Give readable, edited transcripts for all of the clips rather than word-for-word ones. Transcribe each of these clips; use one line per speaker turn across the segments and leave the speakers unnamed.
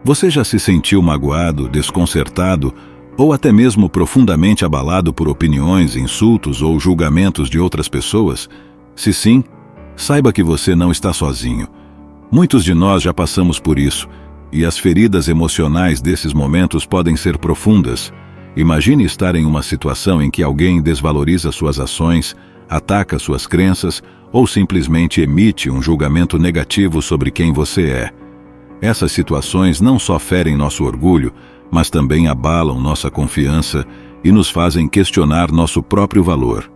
Você já se sentiu magoado, desconcertado ou até mesmo profundamente abalado por opiniões, insultos ou julgamentos de outras pessoas? Se sim, saiba que você não está sozinho. Muitos de nós já passamos por isso, e as feridas emocionais desses momentos podem ser profundas. Imagine estar em uma situação em que alguém desvaloriza suas ações, ataca suas crenças ou simplesmente emite um julgamento negativo sobre quem você é. Essas situações não só ferem nosso orgulho, mas também abalam nossa confiança e nos fazem questionar nosso próprio valor.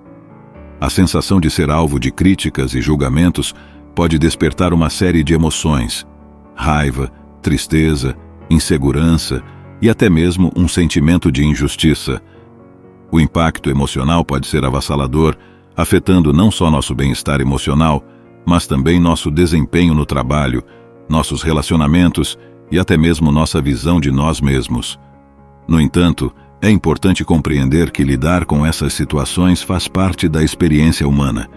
A sensação de ser alvo de críticas e julgamentos pode despertar uma série de emoções: raiva, tristeza, insegurança e até mesmo um sentimento de injustiça. O impacto emocional pode ser avassalador, afetando não só nosso bem-estar emocional, mas também nosso desempenho no trabalho, nossos relacionamentos e até mesmo nossa visão de nós mesmos. No entanto, é importante compreender que lidar com essas situações faz parte da experiência humana.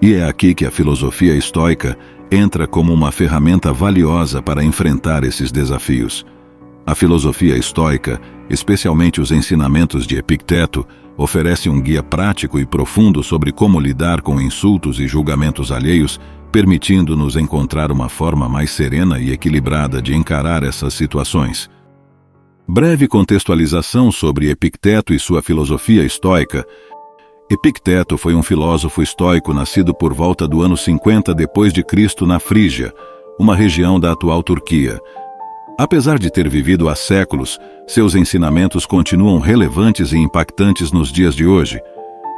E é aqui que a filosofia estoica entra como uma ferramenta valiosa para enfrentar esses desafios. A filosofia estoica, especialmente os ensinamentos de Epicteto, oferece um guia prático e profundo sobre como lidar com insultos e julgamentos alheios, permitindo-nos encontrar uma forma mais serena e equilibrada de encarar essas situações. Breve contextualização sobre Epicteto e sua filosofia estoica. Epicteto foi um filósofo estoico nascido por volta do ano 50 d.C. na Frígia, uma região da atual Turquia. Apesar de ter vivido há séculos, seus ensinamentos continuam relevantes e impactantes nos dias de hoje.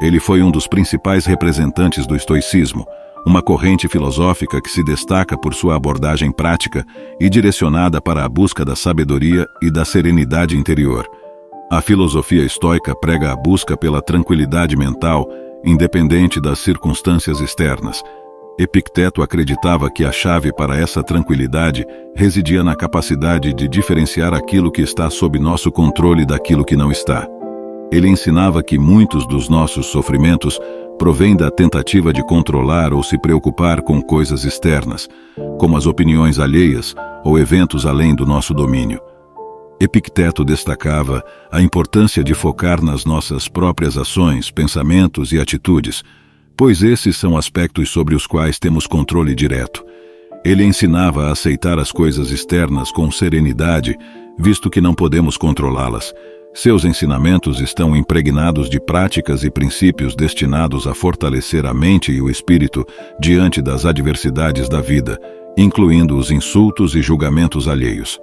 Ele foi um dos principais representantes do estoicismo, uma corrente filosófica que se destaca por sua abordagem prática e direcionada para a busca da sabedoria e da serenidade interior. A filosofia estoica prega a busca pela tranquilidade mental, independente das circunstâncias externas. Epicteto acreditava que a chave para essa tranquilidade residia na capacidade de diferenciar aquilo que está sob nosso controle daquilo que não está. Ele ensinava que muitos dos nossos sofrimentos provêm da tentativa de controlar ou se preocupar com coisas externas, como as opiniões alheias ou eventos além do nosso domínio. Epicteto destacava a importância de focar nas nossas próprias ações, pensamentos e atitudes, pois esses são aspectos sobre os quais temos controle direto. Ele ensinava a aceitar as coisas externas com serenidade, visto que não podemos controlá-las. Seus ensinamentos estão impregnados de práticas e princípios destinados a fortalecer a mente e o espírito diante das adversidades da vida, incluindo os insultos e julgamentos alheios.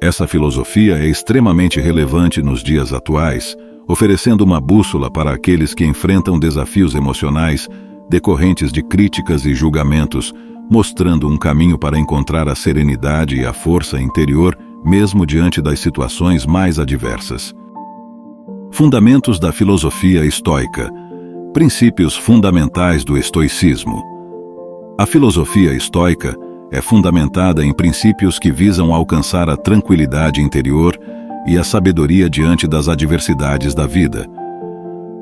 Essa filosofia é extremamente relevante nos dias atuais, oferecendo uma bússola para aqueles que enfrentam desafios emocionais decorrentes de críticas e julgamentos, mostrando um caminho para encontrar a serenidade e a força interior, mesmo diante das situações mais adversas. Fundamentos da filosofia estoica. Princípios fundamentais do estoicismo. A filosofia estoica é fundamentada em princípios que visam alcançar a tranquilidade interior e a sabedoria diante das adversidades da vida.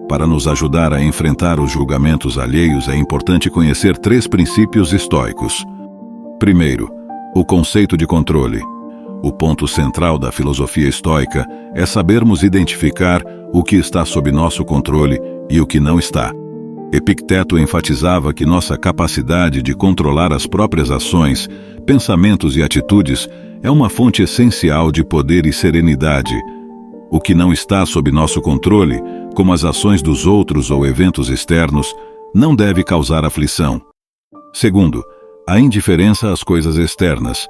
Para nos ajudar a enfrentar os julgamentos alheios, é importante conhecer 3 princípios estoicos. Primeiro, o conceito de controle. O ponto central da filosofia estoica é sabermos identificar o que está sob nosso controle e o que não está. Epicteto enfatizava que nossa capacidade de controlar as próprias ações, pensamentos e atitudes é uma fonte essencial de poder e serenidade. O que não está sob nosso controle, como as ações dos outros ou eventos externos, não deve causar aflição. Segundo, a indiferença às coisas externas.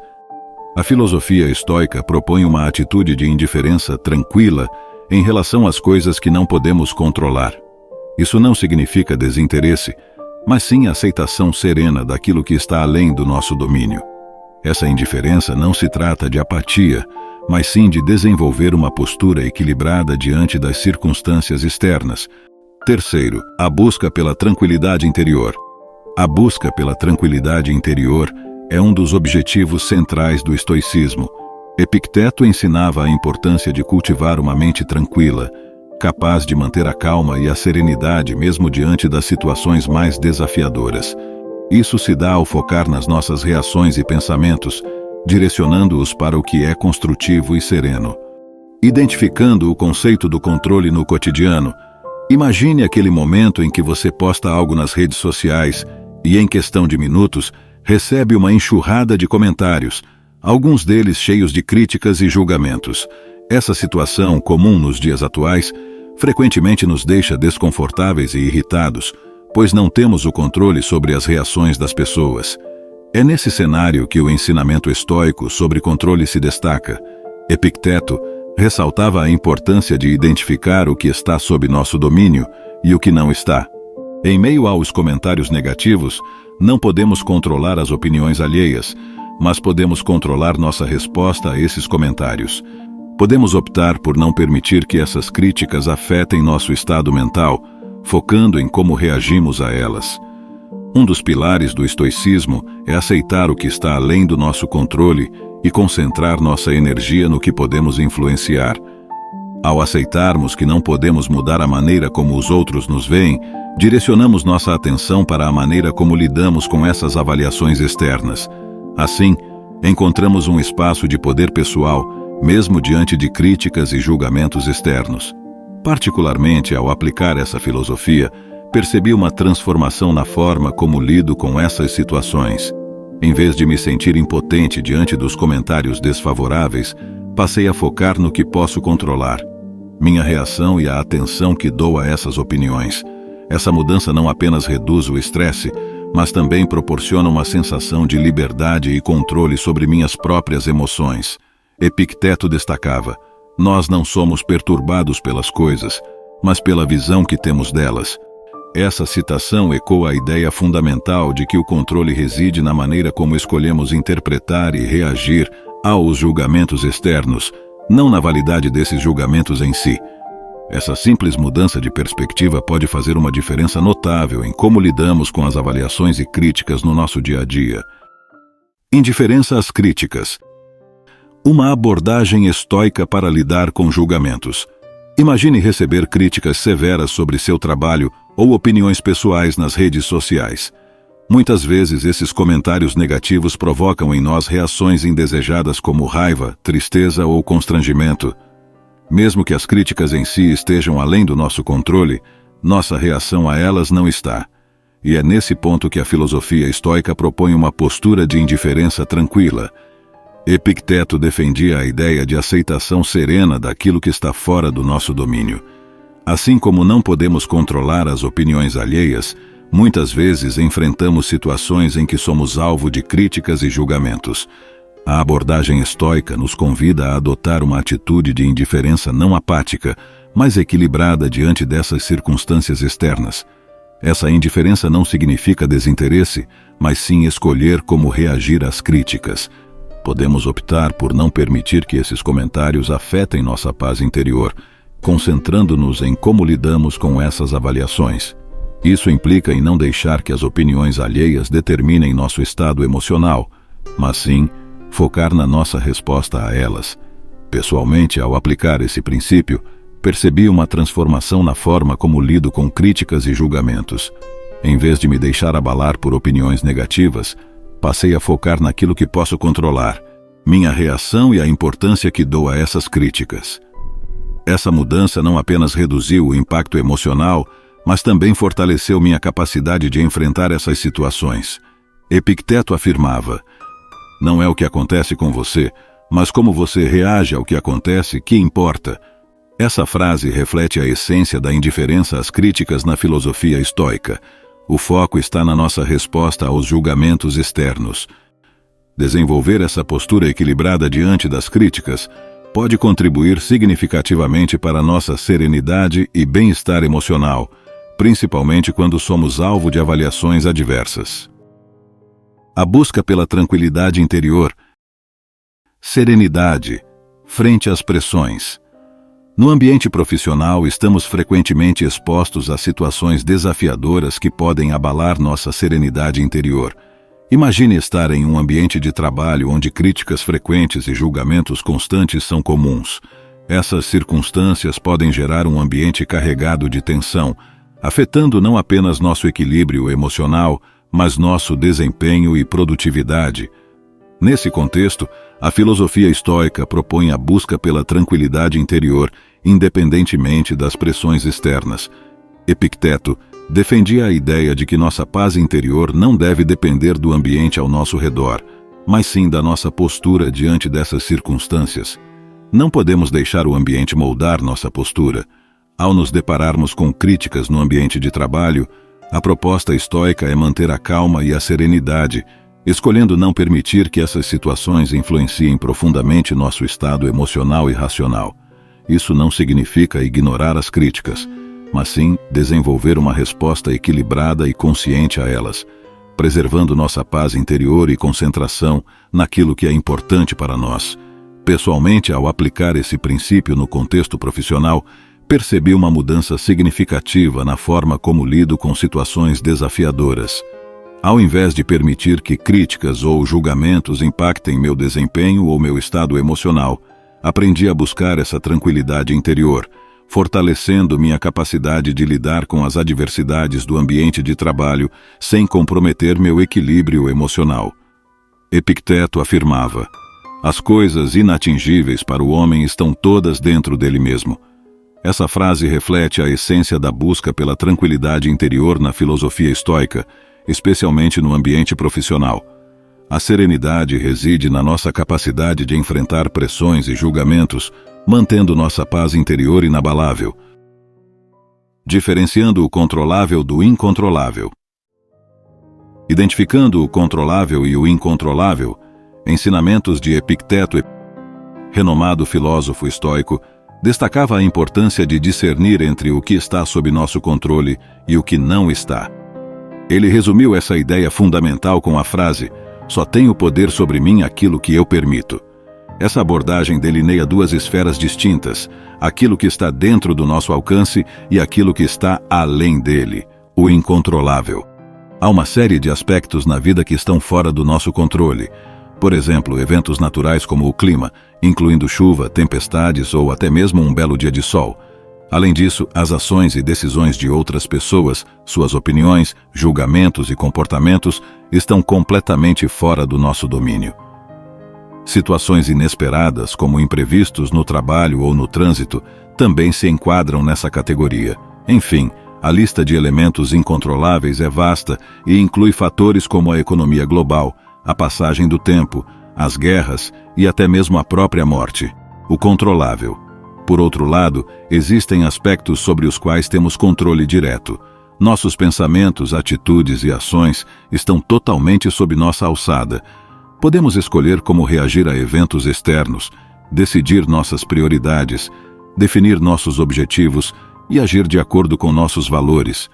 A filosofia estoica propõe uma atitude de indiferença tranquila em relação às coisas que não podemos controlar. Isso não significa desinteresse, mas sim aceitação serena daquilo que está além do nosso domínio. Essa indiferença não se trata de apatia, mas sim de desenvolver uma postura equilibrada diante das circunstâncias externas. Terceiro, a busca pela tranquilidade interior. A busca pela tranquilidade interior é um dos objetivos centrais do estoicismo. Epicteto ensinava a importância de cultivar uma mente tranquila, capaz de manter a calma e a serenidade mesmo diante das situações mais desafiadoras. Isso se dá ao focar nas nossas reações e pensamentos, direcionando-os para o que é construtivo e sereno. Identificando o conceito do controle no cotidiano, imagine aquele momento em que você posta algo nas redes sociais e, em questão de minutos, recebe uma enxurrada de comentários, alguns deles cheios de críticas e julgamentos. Essa situação, comum nos dias atuais, frequentemente nos deixa desconfortáveis e irritados, pois não temos o controle sobre as reações das pessoas. É nesse cenário que o ensinamento estoico sobre controle se destaca. Epicteto ressaltava a importância de identificar o que está sob nosso domínio e o que não está. Em meio aos comentários negativos, não podemos controlar as opiniões alheias, mas podemos controlar nossa resposta a esses comentários. Podemos optar por não permitir que essas críticas afetem nosso estado mental, focando em como reagimos a elas. Um dos pilares do estoicismo é aceitar o que está além do nosso controle e concentrar nossa energia no que podemos influenciar. Ao aceitarmos que não podemos mudar a maneira como os outros nos veem, direcionamos nossa atenção para a maneira como lidamos com essas avaliações externas. Assim, encontramos um espaço de poder pessoal, mesmo diante de críticas e julgamentos externos. Particularmente ao aplicar essa filosofia, percebi uma transformação na forma como lido com essas situações. Em vez de me sentir impotente diante dos comentários desfavoráveis, passei a focar no que posso controlar. Minha reação e a atenção que dou a essas opiniões. Essa mudança não apenas reduz o estresse, mas também proporciona uma sensação de liberdade e controle sobre minhas próprias emoções. Epicteto destacava: nós não somos perturbados pelas coisas, mas pela visão que temos delas. Essa citação ecoa a ideia fundamental de que o controle reside na maneira como escolhemos interpretar e reagir aos julgamentos externos, não na validade desses julgamentos em si. Essa simples mudança de perspectiva pode fazer uma diferença notável em como lidamos com as avaliações e críticas no nosso dia a dia. Indiferença às críticas. Uma abordagem estoica para lidar com julgamentos. Imagine receber críticas severas sobre seu trabalho ou opiniões pessoais nas redes sociais. Muitas vezes esses comentários negativos provocam em nós reações indesejadas como raiva, tristeza ou constrangimento. Mesmo que as críticas em si estejam além do nosso controle, nossa reação a elas não está. E é nesse ponto que a filosofia estoica propõe uma postura de indiferença tranquila. Epicteto defendia a ideia de aceitação serena daquilo que está fora do nosso domínio. Assim como não podemos controlar as opiniões alheias, muitas vezes enfrentamos situações em que somos alvo de críticas e julgamentos. A abordagem estoica nos convida a adotar uma atitude de indiferença não apática, mas equilibrada diante dessas circunstâncias externas. Essa indiferença não significa desinteresse, mas sim escolher como reagir às críticas. Podemos optar por não permitir que esses comentários afetem nossa paz interior, concentrando-nos em como lidamos com essas avaliações. Isso implica em não deixar que as opiniões alheias determinem nosso estado emocional, mas sim focar na nossa resposta a elas. Pessoalmente, ao aplicar esse princípio, percebi uma transformação na forma como lido com críticas e julgamentos. Em vez de me deixar abalar por opiniões negativas, passei a focar naquilo que posso controlar, minha reação e a importância que dou a essas críticas. Essa mudança não apenas reduziu o impacto emocional, mas também fortaleceu minha capacidade de enfrentar essas situações. Epicteto afirmava: não é o que acontece com você, mas como você reage ao que acontece que importa. Essa frase reflete a essência da indiferença às críticas na filosofia estoica. O foco está na nossa resposta aos julgamentos externos. Desenvolver essa postura equilibrada diante das críticas pode contribuir significativamente para nossa serenidade e bem-estar emocional, principalmente quando somos alvo de avaliações adversas. A busca pela tranquilidade interior. Serenidade frente às pressões. No ambiente profissional, estamos frequentemente expostos a situações desafiadoras que podem abalar nossa serenidade interior. Imagine estar em um ambiente de trabalho onde críticas frequentes e julgamentos constantes são comuns. Essas circunstâncias podem gerar um ambiente carregado de tensão, afetando não apenas nosso equilíbrio emocional, mas nosso desempenho e produtividade. Nesse contexto, a filosofia estoica propõe a busca pela tranquilidade interior, independentemente das pressões externas. Epicteto defendia a ideia de que nossa paz interior não deve depender do ambiente ao nosso redor, mas sim da nossa postura diante dessas circunstâncias. Não podemos deixar o ambiente moldar nossa postura. Ao nos depararmos com críticas no ambiente de trabalho, a proposta estoica é manter a calma e a serenidade, escolhendo não permitir que essas situações influenciem profundamente nosso estado emocional e racional. Isso não significa ignorar as críticas, mas sim desenvolver uma resposta equilibrada e consciente a elas, preservando nossa paz interior e concentração naquilo que é importante para nós. Pessoalmente, ao aplicar esse princípio no contexto profissional, percebi uma mudança significativa na forma como lido com situações desafiadoras. Ao invés de permitir que críticas ou julgamentos impactem meu desempenho ou meu estado emocional, aprendi a buscar essa tranquilidade interior, fortalecendo minha capacidade de lidar com as adversidades do ambiente de trabalho sem comprometer meu equilíbrio emocional. Epicteto afirmava: as coisas inatingíveis para o homem estão todas dentro dele mesmo. Essa frase reflete a essência da busca pela tranquilidade interior na filosofia estoica, especialmente no ambiente profissional. A serenidade reside na nossa capacidade de enfrentar pressões e julgamentos, mantendo nossa paz interior inabalável, diferenciando o controlável do incontrolável. Identificando o controlável e o incontrolável, ensinamentos de Epicteto, renomado filósofo estoico, destacava a importância de discernir entre o que está sob nosso controle e o que não está. Ele resumiu essa ideia fundamental com a frase: só tenho poder sobre mim aquilo que eu permito. Essa abordagem delineia duas esferas distintas, aquilo que está dentro do nosso alcance e aquilo que está além dele, o incontrolável. Há uma série de aspectos na vida que estão fora do nosso controle. Por exemplo, eventos naturais como o clima, incluindo chuva, tempestades ou até mesmo um belo dia de sol. Além disso, as ações e decisões de outras pessoas, suas opiniões, julgamentos e comportamentos estão completamente fora do nosso domínio. Situações inesperadas, como imprevistos no trabalho ou no trânsito, também se enquadram nessa categoria. Enfim, a lista de elementos incontroláveis é vasta e inclui fatores como a economia global, a passagem do tempo, as guerras e até mesmo a própria morte. O controlável. Por outro lado, existem aspectos sobre os quais temos controle direto. Nossos pensamentos, atitudes e ações estão totalmente sob nossa alçada. Podemos escolher como reagir a eventos externos, decidir nossas prioridades, definir nossos objetivos e agir de acordo com nossos valores.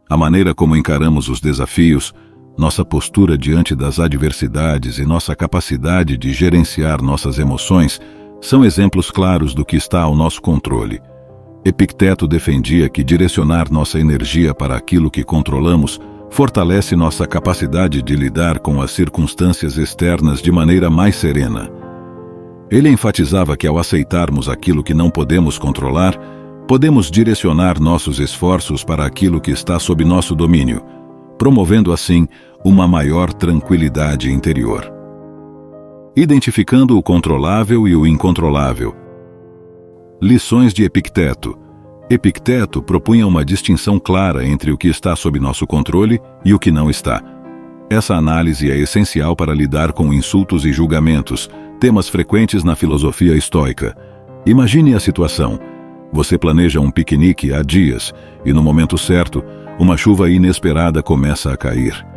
A maneira como encaramos os desafios, nossa postura diante das adversidades e nossa capacidade de gerenciar nossas emoções são exemplos claros do que está ao nosso controle. Epicteto defendia que direcionar nossa energia para aquilo que controlamos fortalece nossa capacidade de lidar com as circunstâncias externas de maneira mais serena. Ele enfatizava que ao aceitarmos aquilo que não podemos controlar, podemos direcionar nossos esforços para aquilo que está sob nosso domínio, promovendo assim uma maior tranquilidade interior. Identificando o controlável e o incontrolável. Lições de Epicteto. Epicteto propunha uma distinção clara entre o que está sob nosso controle e o que não está. Essa análise é essencial para lidar com insultos e julgamentos, temas frequentes na filosofia estoica. Imagine a situação. Você planeja um piquenique há dias e, no momento certo, uma chuva inesperada começa a cair.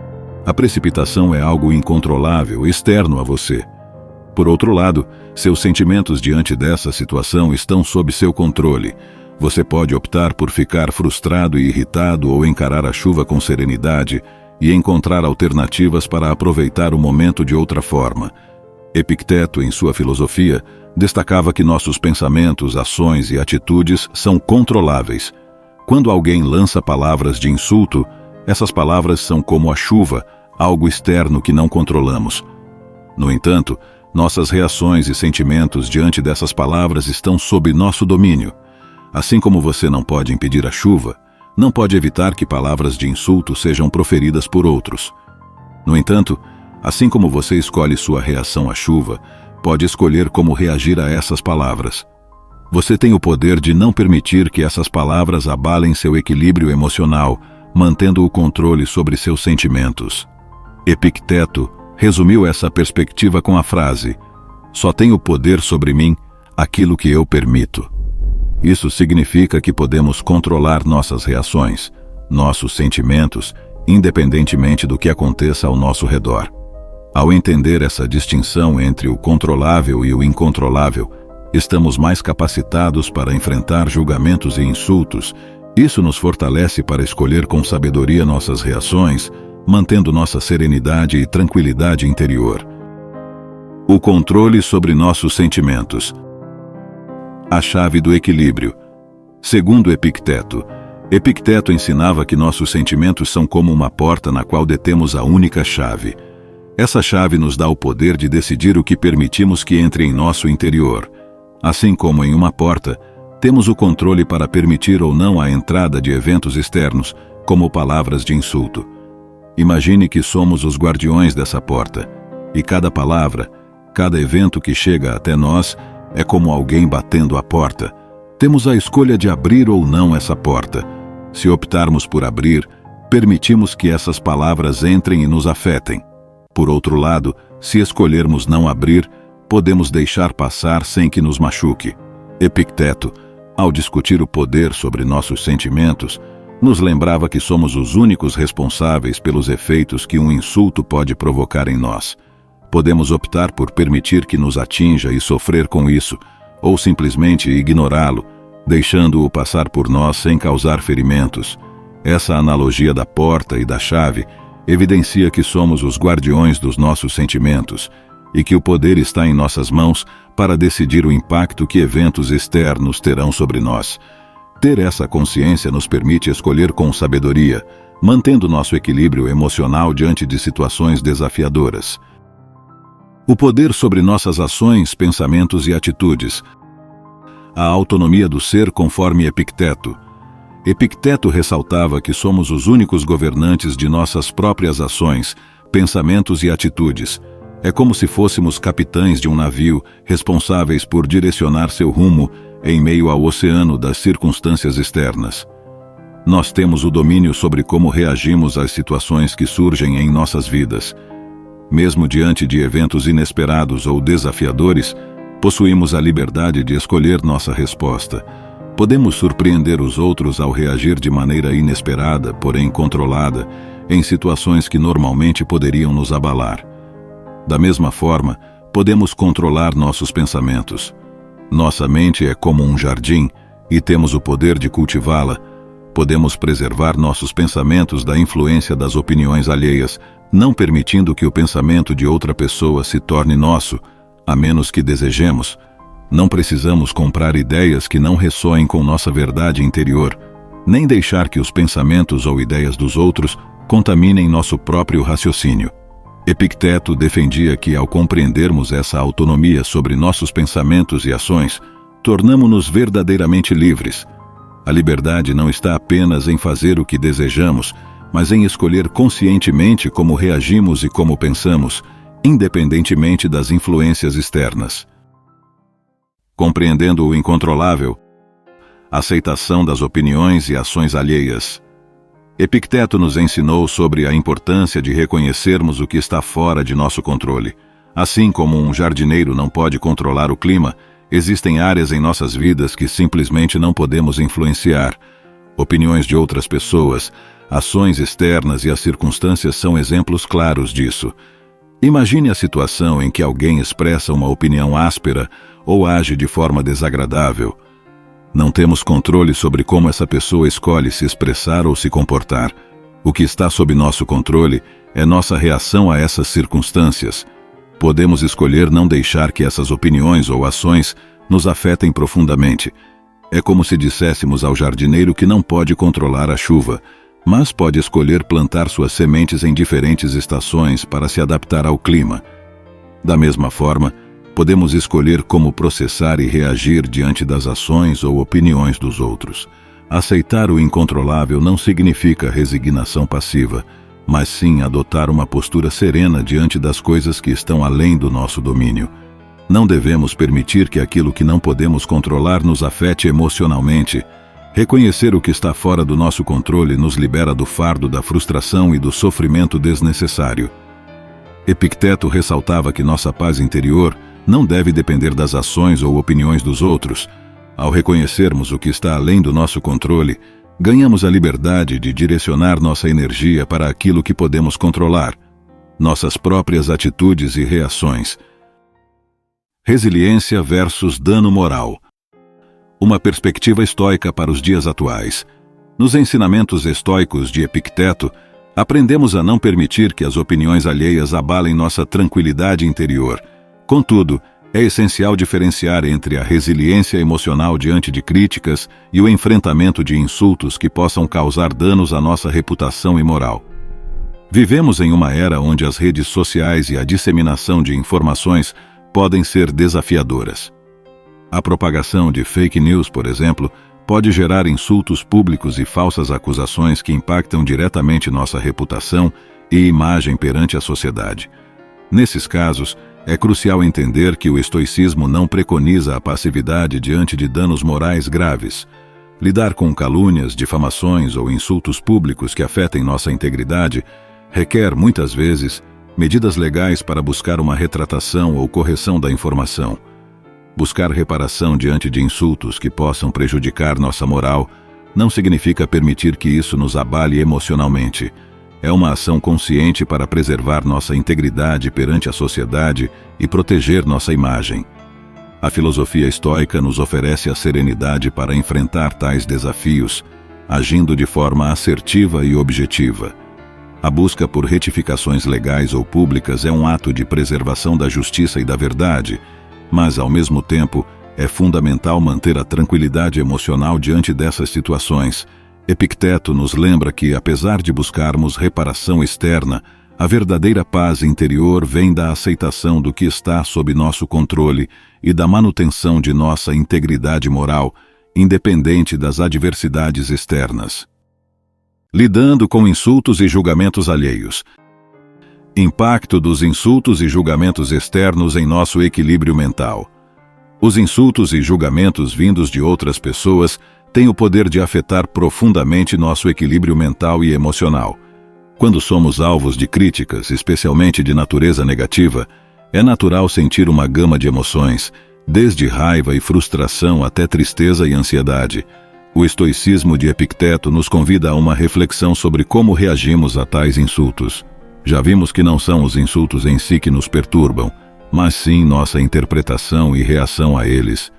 A precipitação é algo incontrolável, externo a você. Por outro lado, seus sentimentos diante dessa situação estão sob seu controle. Você pode optar por ficar frustrado e irritado ou encarar a chuva com serenidade e encontrar alternativas para aproveitar o momento de outra forma. Epicteto, em sua filosofia, destacava que nossos pensamentos, ações e atitudes são controláveis. Quando alguém lança palavras de insulto, essas palavras são como a chuva, algo externo que não controlamos. No entanto, nossas reações e sentimentos diante dessas palavras estão sob nosso domínio. Assim como você não pode impedir a chuva, não pode evitar que palavras de insulto sejam proferidas por outros. No entanto, Assim como você escolhe sua reação à chuva, pode escolher como reagir a essas palavras. Você tem o poder de não permitir que essas palavras abalem seu equilíbrio emocional, mantendo o controle sobre seus sentimentos. Epicteto resumiu essa perspectiva com a frase: só tenho poder sobre mim aquilo que eu permito. Isso significa que podemos controlar nossas reações, nossos sentimentos, independentemente do que aconteça ao nosso redor. Ao entender essa distinção entre o controlável e o incontrolável, estamos mais capacitados para enfrentar julgamentos e insultos. Isso nos fortalece para escolher com sabedoria nossas reações, mantendo nossa serenidade e tranquilidade interior. O controle sobre nossos sentimentos. A chave do equilíbrio. Segundo Epicteto, Epicteto ensinava que nossos sentimentos são como uma porta na qual detemos a única chave. Essa chave nos dá o poder de decidir o que permitimos que entre em nosso interior. Assim como em uma porta, temos o controle para permitir ou não a entrada de eventos externos, como palavras de insulto. Imagine que somos os guardiões dessa porta, e cada palavra, cada evento que chega até nós, é como alguém batendo a porta. Temos a escolha de abrir ou não essa porta. Se optarmos por abrir, permitimos que essas palavras entrem e nos afetem. Por outro lado, se escolhermos não abrir, podemos deixar passar sem que nos machuque. Epicteto, ao discutir o poder sobre nossos sentimentos, nos lembrava que somos os únicos responsáveis pelos efeitos que um insulto pode provocar em nós. Podemos optar por permitir que nos atinja e sofrer com isso, ou simplesmente ignorá-lo, deixando-o passar por nós sem causar ferimentos. Essa analogia da porta e da chave evidencia que somos os guardiões dos nossos sentimentos e que o poder está em nossas mãos para decidir o impacto que eventos externos terão sobre nós. Ter essa consciência nos permite escolher com sabedoria, mantendo nosso equilíbrio emocional diante de situações desafiadoras. O poder sobre nossas ações, pensamentos e atitudes. A autonomia do ser conforme Epicteto. Epicteto ressaltava que somos os únicos governantes de nossas próprias ações, pensamentos e atitudes. É como se fôssemos capitães de um navio, responsáveis por direcionar seu rumo em meio ao oceano das circunstâncias externas. Nós temos o domínio sobre como reagimos às situações que surgem em nossas vidas. Mesmo diante de eventos inesperados ou desafiadores, possuímos a liberdade de escolher nossa resposta. Podemos surpreender os outros ao reagir de maneira inesperada, porém controlada, em situações que normalmente poderiam nos abalar. Da mesma forma, podemos controlar nossos pensamentos. Nossa mente é como um jardim e temos o poder de cultivá-la. Podemos preservar nossos pensamentos da influência das opiniões alheias, não permitindo que o pensamento de outra pessoa se torne nosso, a menos que desejemos. Não precisamos comprar ideias que não ressoem com nossa verdade interior, nem deixar que os pensamentos ou ideias dos outros contaminem nosso próprio raciocínio. Epicteto defendia que, ao compreendermos essa autonomia sobre nossos pensamentos e ações, tornamo-nos verdadeiramente livres. A liberdade não está apenas em fazer o que desejamos, mas em escolher conscientemente como reagimos e como pensamos, independentemente das influências externas. Compreendendo o incontrolável. Aceitação das opiniões e ações alheias. Epicteto nos ensinou sobre a importância de reconhecermos o que está fora de nosso controle. Assim como um jardineiro não pode controlar o clima, existem áreas em nossas vidas que simplesmente não podemos influenciar. Opiniões de outras pessoas, ações externas e as circunstâncias são exemplos claros disso. Imagine a situação em que alguém expressa uma opinião áspera ou age de forma desagradável. Não temos controle sobre como essa pessoa escolhe se expressar ou se comportar. O que está sob nosso controle é nossa reação a essas circunstâncias. Podemos escolher não deixar que essas opiniões ou ações nos afetem profundamente. É como se disséssemos ao jardineiro que não pode controlar a chuva, mas pode escolher plantar suas sementes em diferentes estações para se adaptar ao clima. Da mesma forma, podemos escolher como processar e reagir diante das ações ou opiniões dos outros. Aceitar o incontrolável não significa resignação passiva, mas sim adotar uma postura serena diante das coisas que estão além do nosso domínio. Não devemos permitir que aquilo que não podemos controlar nos afete emocionalmente. Reconhecer o que está fora do nosso controle nos libera do fardo da frustração e do sofrimento desnecessário. Epicteto ressaltava que nossa paz interior não deve depender das ações ou opiniões dos outros. Ao reconhecermos o que está além do nosso controle, ganhamos a liberdade de direcionar nossa energia para aquilo que podemos controlar, nossas próprias atitudes e reações. Resiliência versus dano moral. Uma perspectiva estoica para os dias atuais. Nos ensinamentos estoicos de Epicteto, aprendemos a não permitir que as opiniões alheias abalem nossa tranquilidade interior. Contudo, é essencial diferenciar entre a resiliência emocional diante de críticas e o enfrentamento de insultos que possam causar danos à nossa reputação e moral. Vivemos em uma era onde as redes sociais e a disseminação de informações podem ser desafiadoras. A propagação de fake news, por exemplo, pode gerar insultos públicos e falsas acusações que impactam diretamente nossa reputação e imagem perante a sociedade. Nesses casos, é crucial entender que o estoicismo não preconiza a passividade diante de danos morais graves. Lidar com calúnias, difamações ou insultos públicos que afetem nossa integridade requer, muitas vezes, medidas legais para buscar uma retratação ou correção da informação. Buscar reparação diante de insultos que possam prejudicar nossa moral não significa permitir que isso nos abale emocionalmente. É uma ação consciente para preservar nossa integridade perante a sociedade e proteger nossa imagem. A filosofia estoica nos oferece a serenidade para enfrentar tais desafios, agindo de forma assertiva e objetiva. A busca por retificações legais ou públicas é um ato de preservação da justiça e da verdade, mas, ao mesmo tempo, é fundamental manter a tranquilidade emocional diante dessas situações. Epicteto nos lembra que, apesar de buscarmos reparação externa, a verdadeira paz interior vem da aceitação do que está sob nosso controle e da manutenção de nossa integridade moral, independente das adversidades externas. Lidando com insultos e julgamentos alheios. Impacto dos insultos e julgamentos externos em nosso equilíbrio mental. Os insultos e julgamentos vindos de outras pessoas têm o poder de afetar profundamente nosso equilíbrio mental e emocional. Quando somos alvos de críticas, especialmente de natureza negativa, é natural sentir uma gama de emoções, desde raiva e frustração até tristeza e ansiedade. O estoicismo de Epicteto nos convida a uma reflexão sobre como reagimos a tais insultos. Já vimos que não são os insultos em si que nos perturbam, mas sim nossa interpretação e reação a eles.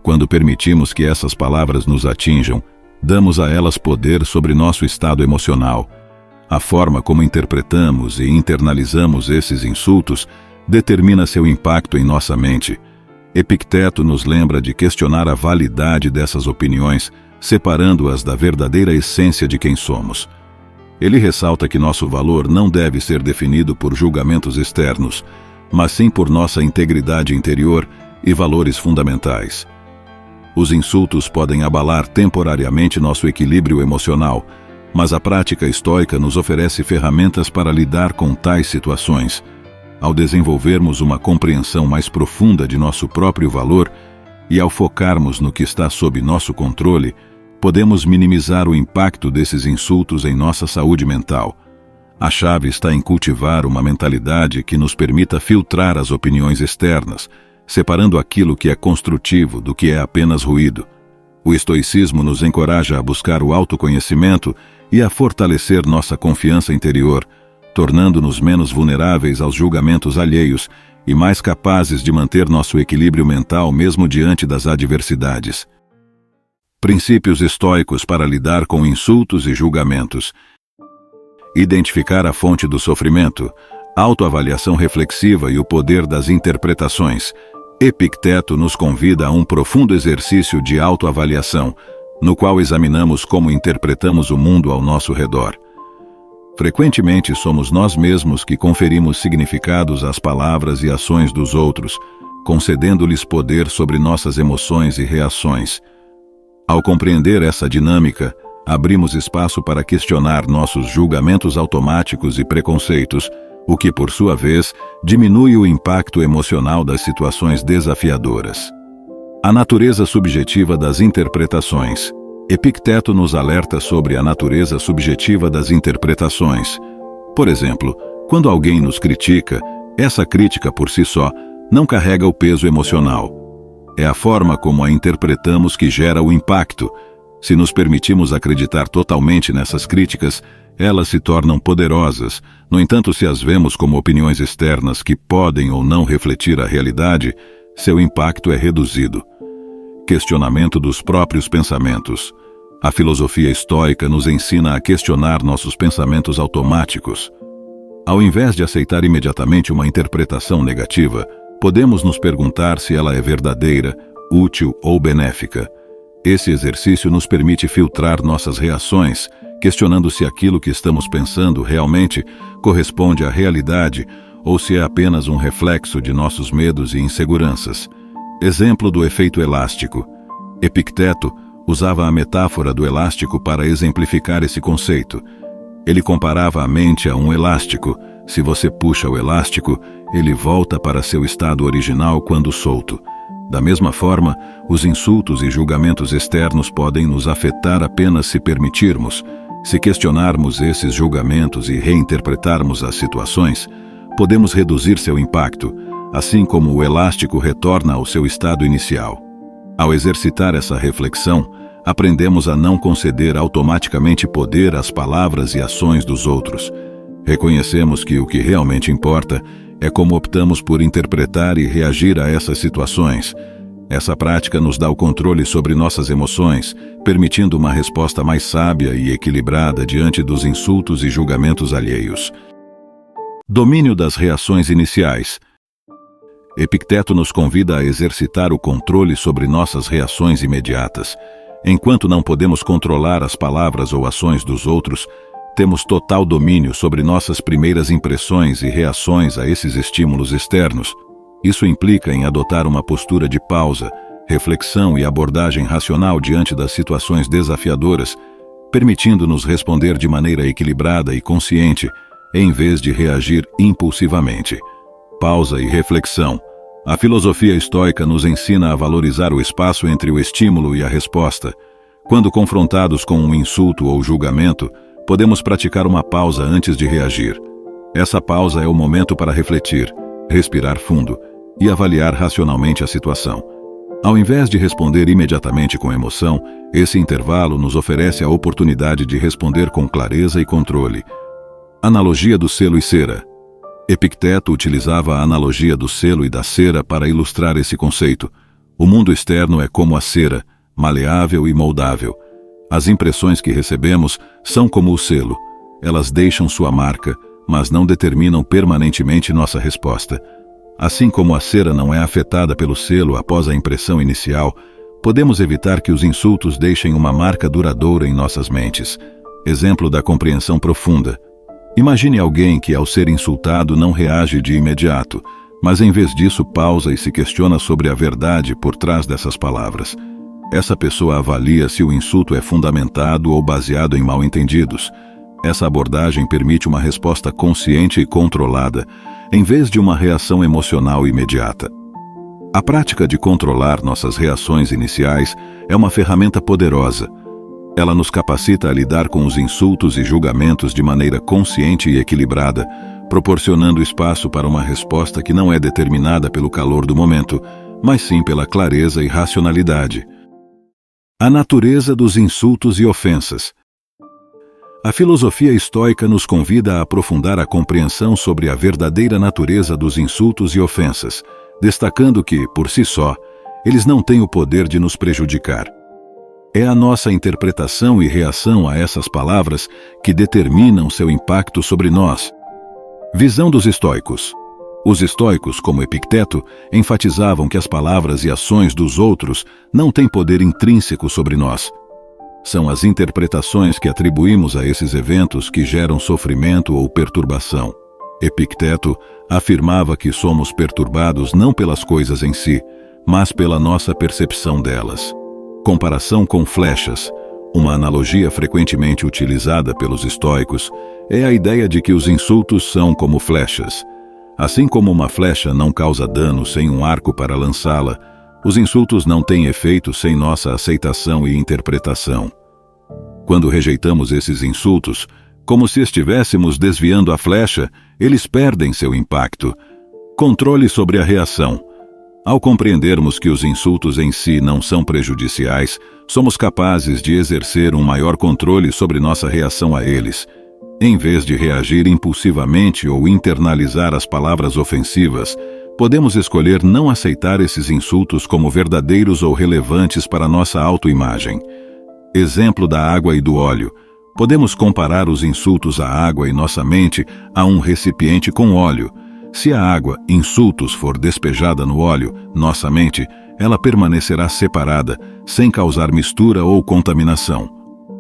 Quando permitimos que essas palavras nos atinjam, damos a elas poder sobre nosso estado emocional. A forma como interpretamos e internalizamos esses insultos determina seu impacto em nossa mente. Epicteto nos lembra de questionar a validade dessas opiniões, separando-as da verdadeira essência de quem somos. Ele ressalta que nosso valor não deve ser definido por julgamentos externos, mas sim por nossa integridade interior e valores fundamentais. Os insultos podem abalar temporariamente nosso equilíbrio emocional, mas a prática estoica nos oferece ferramentas para lidar com tais situações. Ao desenvolvermos uma compreensão mais profunda de nosso próprio valor e ao focarmos no que está sob nosso controle, podemos minimizar o impacto desses insultos em nossa saúde mental. A chave está em cultivar uma mentalidade que nos permita filtrar as opiniões externas, separando aquilo que é construtivo do que é apenas ruído. O estoicismo nos encoraja a buscar o autoconhecimento e a fortalecer nossa confiança interior, tornando-nos menos vulneráveis aos julgamentos alheios e mais capazes de manter nosso equilíbrio mental mesmo diante das adversidades. Princípios estoicos para lidar com insultos e julgamentos. Identificar a fonte do sofrimento, autoavaliação reflexiva e o poder das interpretações. Epicteto nos convida a um profundo exercício de autoavaliação, no qual examinamos como interpretamos o mundo ao nosso redor. Frequentemente somos nós mesmos que conferimos significados às palavras e ações dos outros, concedendo-lhes poder sobre nossas emoções e reações. Ao compreender essa dinâmica, abrimos espaço para questionar nossos julgamentos automáticos e preconceitos, o que, por sua vez, diminui o impacto emocional das situações desafiadoras. A natureza subjetiva das interpretações. Epicteto nos alerta sobre a natureza subjetiva das interpretações. Por exemplo, quando alguém nos critica, essa crítica por si só não carrega o peso emocional. É a forma como a interpretamos que gera o impacto. Se nos permitimos acreditar totalmente nessas críticas, elas se tornam poderosas. No entanto, se as vemos como opiniões externas que podem ou não refletir a realidade, seu impacto é reduzido. Questionamento dos próprios pensamentos. A filosofia estoica nos ensina a questionar nossos pensamentos automáticos. Ao invés de aceitar imediatamente uma interpretação negativa, podemos nos perguntar se ela é verdadeira, útil ou benéfica. Esse exercício nos permite filtrar nossas reações, questionando se aquilo que estamos pensando realmente corresponde à realidade ou se é apenas um reflexo de nossos medos e inseguranças. Exemplo do efeito elástico. Epicteto usava a metáfora do elástico para exemplificar esse conceito. Ele comparava a mente a um elástico. Se você puxa o elástico, ele volta para seu estado original quando solto. Da mesma forma, os insultos e julgamentos externos podem nos afetar apenas se permitirmos. Se questionarmos esses julgamentos e reinterpretarmos as situações, podemos reduzir seu impacto, assim como o elástico retorna ao seu estado inicial. Ao exercitar essa reflexão, aprendemos a não conceder automaticamente poder às palavras e ações dos outros. Reconhecemos que o que realmente importa é como optamos por interpretar e reagir a essas situações. Essa prática nos dá o controle sobre nossas emoções, permitindo uma resposta mais sábia e equilibrada diante dos insultos e julgamentos alheios. Domínio das reações iniciais. Epicteto nos convida a exercitar o controle sobre nossas reações imediatas. Enquanto não podemos controlar as palavras ou ações dos outros, temos total domínio sobre nossas primeiras impressões e reações a esses estímulos externos. Isso implica em adotar uma postura de pausa, reflexão e abordagem racional diante das situações desafiadoras, permitindo-nos responder de maneira equilibrada e consciente, em vez de reagir impulsivamente. Pausa e reflexão. A filosofia estoica nos ensina a valorizar o espaço entre o estímulo e a resposta. Quando confrontados com um insulto ou julgamento, podemos praticar uma pausa antes de reagir. Essa pausa é o momento para refletir, respirar fundo e avaliar racionalmente a situação. Ao invés de responder imediatamente com emoção, esse intervalo nos oferece a oportunidade de responder com clareza e controle. Analogia do selo e cera. Epicteto utilizava a analogia do selo e da cera para ilustrar esse conceito. O mundo externo é como a cera, maleável e moldável. As impressões que recebemos são como o selo. Elas deixam sua marca, mas não determinam permanentemente nossa resposta. Assim como a cera não é afetada pelo selo após a impressão inicial, podemos evitar que os insultos deixem uma marca duradoura em nossas mentes. Exemplo da compreensão profunda. Imagine alguém que, ao ser insultado, não reage de imediato, mas em vez disso pausa e se questiona sobre a verdade por trás dessas palavras. Essa pessoa avalia se o insulto é fundamentado ou baseado em mal-entendidos. Essa abordagem permite uma resposta consciente e controlada, em vez de uma reação emocional imediata. A prática de controlar nossas reações iniciais é uma ferramenta poderosa. Ela nos capacita a lidar com os insultos e julgamentos de maneira consciente e equilibrada, proporcionando espaço para uma resposta que não é determinada pelo calor do momento, mas sim pela clareza e racionalidade. A natureza dos insultos e ofensas. A filosofia estoica nos convida a aprofundar a compreensão sobre a verdadeira natureza dos insultos e ofensas, destacando que, por si só, eles não têm o poder de nos prejudicar. É a nossa interpretação e reação a essas palavras que determinam seu impacto sobre nós. Visão dos estoicos. Os estoicos, como Epicteto, enfatizavam que as palavras e ações dos outros não têm poder intrínseco sobre nós. São as interpretações que atribuímos a esses eventos que geram sofrimento ou perturbação. Epicteto afirmava que somos perturbados não pelas coisas em si, mas pela nossa percepção delas. Comparação com flechas. Uma analogia frequentemente utilizada pelos estoicos é a ideia de que os insultos são como flechas. Assim como uma flecha não causa dano sem um arco para lançá-la, os insultos não têm efeito sem nossa aceitação e interpretação. Quando rejeitamos esses insultos, como se estivéssemos desviando a flecha, eles perdem seu impacto. Controle sobre a reação. Ao compreendermos que os insultos em si não são prejudiciais, somos capazes de exercer um maior controle sobre nossa reação a eles. Em vez de reagir impulsivamente ou internalizar as palavras ofensivas, podemos escolher não aceitar esses insultos como verdadeiros ou relevantes para nossa autoimagem. Exemplo da água e do óleo. Podemos comparar os insultos à água em nossa mente a um recipiente com óleo. Se a água, insultos, for despejada no óleo, nossa mente, ela permanecerá separada, sem causar mistura ou contaminação.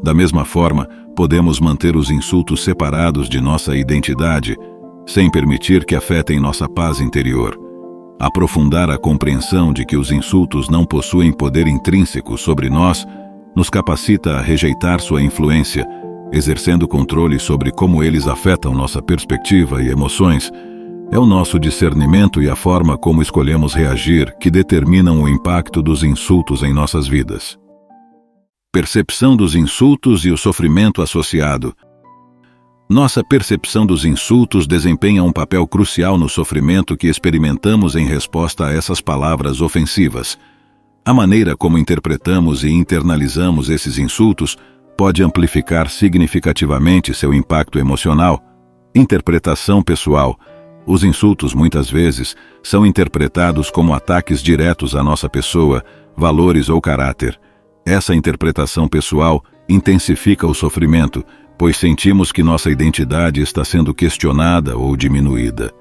Da mesma forma, podemos manter os insultos separados de nossa identidade, sem permitir que afetem nossa paz interior. Aprofundar a compreensão de que os insultos não possuem poder intrínseco sobre nós nos capacita a rejeitar sua influência, exercendo controle sobre como eles afetam nossa perspectiva e emoções. É o nosso discernimento e a forma como escolhemos reagir que determinam o impacto dos insultos em nossas vidas. Percepção dos insultos e o sofrimento associado. Nossa percepção dos insultos desempenha um papel crucial no sofrimento que experimentamos em resposta a essas palavras ofensivas. A maneira como interpretamos e internalizamos esses insultos pode amplificar significativamente seu impacto emocional. Interpretação pessoal. Os insultos, muitas vezes, são interpretados como ataques diretos à nossa pessoa, valores ou caráter. Essa interpretação pessoal intensifica o sofrimento, pois sentimos que nossa identidade está sendo questionada ou diminuída.